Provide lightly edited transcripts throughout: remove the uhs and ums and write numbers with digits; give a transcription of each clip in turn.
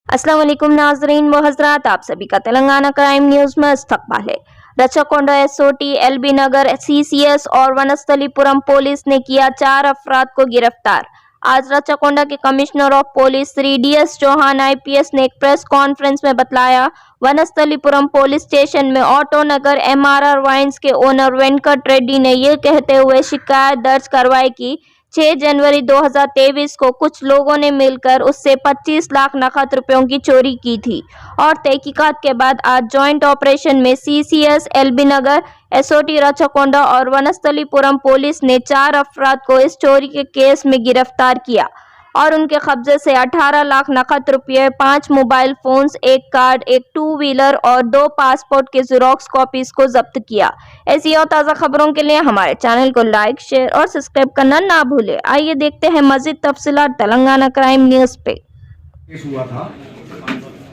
अस्सलाम वालेकुम नाजरीन व हजरात, आप सभी का तेलंगाना क्राइम न्यूज में इस्तकबाल है। रचकोंडा एसओटी, एलबी नगर सीसीएस और वनस्थलीपुरम पुलिस ने किया 4 अफराद को गिरफ्तार। आज रचकोंडा के commissioner of police Shri DS Chauhan IPS ने एक प्रेस कॉन्फ्रेंस में बताया, वनस्थलीपुरम पुलिस स्टेशन में ऑटो नगर एमआरआर वाइन्स के ओनर वेंकट रेड्डी ने यह कहते हुए शिकायत दर्ज करवाई कि 6 जनवरी 2023 को कुछ लोगों ने मिलकर उससे 25 लाख नकद रुपयों की चोरी की थी और तहकीकात के बाद आज जॉइंट ऑपरेशन में सीसीएस, एलबी नगर, एसओटी रचकोंडा और वनस्थलीपुरम पुलिस ने 4 अफराद को इस चोरी के केस में गिरफ्तार किया और उनके कब्जे से 18 लाख नकद रुपये, 5 मोबाइल फोन्स, एक कार्ड, एक 2 व्हीलर और 2 पासपोर्ट के ज़ेरॉक्स कॉपीज को जब्त किया। ऐसी और ताज़ा खबरों के लिए हमारे चैनल को लाइक, शेयर और सब्सक्राइब करना ना भूलें। आइए देखते हैं मजीद तफसीलात तेलंगाना क्राइम न्यूज़ पे। केस हुआ था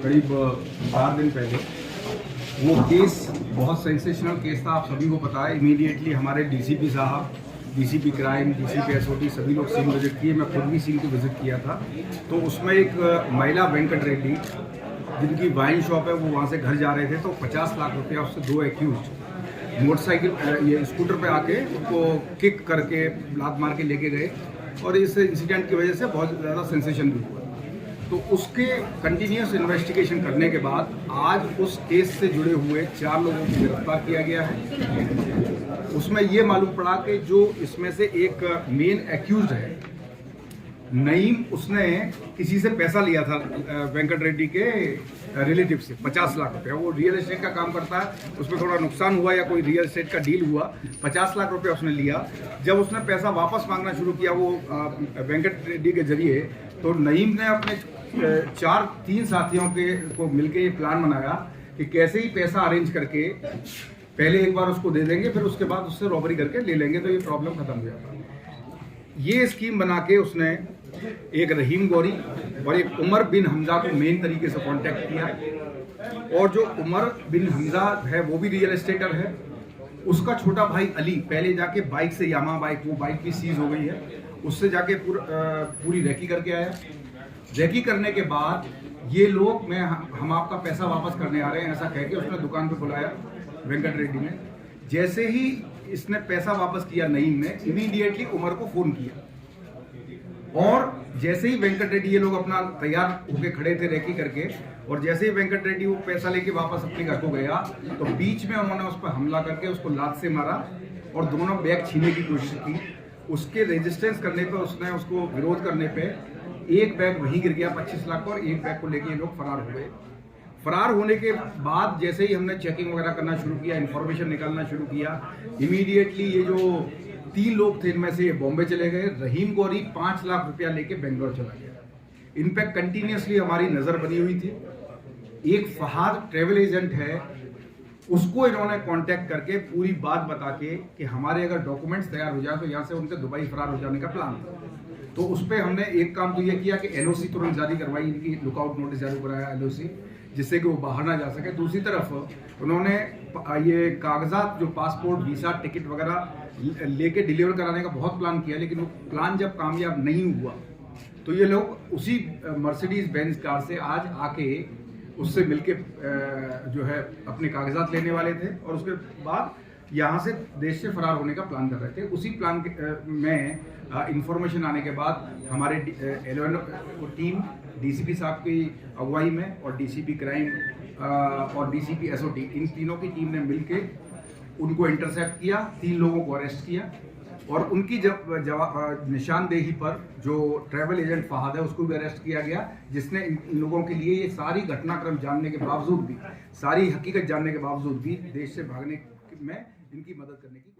करीब 4 दिन पहले। वो केस बहुत सेंसेशनल केस था, आप सभी को पता है। इमीडिएटली हमारे डीसीपी साहब, डीसीपी क्राइम, डीसीपी एसओटी सभी लोग सीन विजिट किए। मैं खुद भी सीन को विजिट किया था। तो उसमें एक महिला वेंकट रेड्डी, जिनकी वाइन शॉप है, वो वहाँ से घर जा रहे थे। तो 50 लाख रुपया उससे 2 एक्यूज मोटरसाइकिल ये स्कूटर पे आके उनको किक करके लात मार के लेके गए और इस इंसिडेंट की वजह से बहुत ज़्यादा सेंसेशन भी हुआ। तो उसके कंटिन्यूस इन्वेस्टिगेशन करने के बाद आज उस केस से जुड़े हुए 4 लोगों को गिरफ्तार किया गया है। उसमें ये मालूम पड़ा कि जो इसमें से एक मेन एक्यूज्ड है नईम, उसने किसी से पैसा लिया था वेंकट रेड्डी के रिलेटिव से 50 लाख रुपया। वो रियल एस्टेट का काम करता है, उसमें थोड़ा नुकसान हुआ या कोई रियल एस्टेट का डील हुआ, 50 लाख रुपया उसने लिया। जब उसने पैसा वापस मांगना शुरू किया वो वेंकट रेड्डी के जरिए, तो नईम ने अपने 3 साथियों को मिलकर ये प्लान बनाया कि कैसे ही पैसा अरेंज करके पहले एक बार उसको दे देंगे, फिर उसके बाद उससे रॉबरी करके ले लेंगे, तो ये प्रॉब्लम खत्म हो जाता। ये स्कीम बना के उसने एक रहीम गौरी और एक उमर बिन हमजा को मेन तरीके से कांटेक्ट किया। और जो उमर बिन हमजा है वो भी रियल एस्टेटर है। उसका छोटा भाई अली पहले जाके बाइक से, यामा बाइक, वो बाइक भी सीज हो गई है, उससे जाके पूरी रेकी करके आया। रेकी करने के बाद ये लोग हम आपका पैसा वापस करने आ रहे हैं ऐसा कह के उसने दुकान पे बुलाया वेंकट रेड्डी ने। जैसे ही इसने पैसा वापस किया नईम ने, इमीडिएटली उमर को फोन किया और जैसे ही वेंकट रेड्डी, ये लोग अपना तैयार होके खड़े थे रेकी करके, और जैसे ही वेंकट रेड्डी वो पैसा लेके वापस अपने घर को गया तो बीच में उन्होंने उस पर हमला करके उसको लात से मारा और दोनों बैग छीनने की कोशिश की। उसके रेजिस्टेंस करने पे, उसने उसको विरोध करने पे एक बैग वहीं गिर गया 25 लाख और एक बैग को लेके ये लोग फरार हो गए। फरार होने के बाद जैसे ही हमने चेकिंग वगैरह करना शुरू किया, इन्फॉर्मेशन निकालना शुरू किया, इमीडिएटली ये जो 3 लोग थे इनमें से ये बॉम्बे चले गए। रहीम गौरी 5 लाख रुपया लेके बेंगलोर चला गया। इन पे कंटिन्यूसली हमारी नज़र बनी हुई थी। एक फहाद ट्रेवल एजेंट है, उसको इन्होंने कांटेक्ट करके पूरी बात बता के कि हमारे अगर डॉक्यूमेंट्स तैयार हो जाए तो यहाँ से उनके दुबई फरार हो जाने का प्लान था। तो उस पर हमने एक काम तो ये किया कि एनओसी तुरंत जारी करवाई, इनकी लुकआउट नोटिस जारी कराया एलओसी, जिससे कि वो बाहर ना जा सके। दूसरी तरफ उन्होंने ये कागजात, जो पासपोर्ट, वीज़ा, टिकट वगैरह लेके डिलीवर कराने का बहुत प्लान किया, लेकिन वो प्लान जब कामयाब नहीं हुआ तो ये लोग उसी मर्सिडीज बेंज कार से आज आके उससे मिलके जो है अपने कागजात लेने वाले थे और उसके बाद यहाँ से देश से फरार होने का प्लान कर रहे थे। उसी प्लान में इंफॉर्मेशन आने के बाद हमारे टीम डीसीपी साहब की अगुवाई में और डीसीपी क्राइम और डीसीपी एसओटी, इन तीनों की टीम ने मिलके उनको इंटरसेप्ट किया, 3 लोगों को अरेस्ट किया और उनकी निशानदेही पर जो ट्रैवल एजेंट फहाद है उसको भी अरेस्ट किया गया, जिसने इन लोगों के लिए ये सारी घटनाक्रम जानने के बावजूद भी, सारी हकीकत जानने के बावजूद भी देश से भागने में इनकी मदद करने की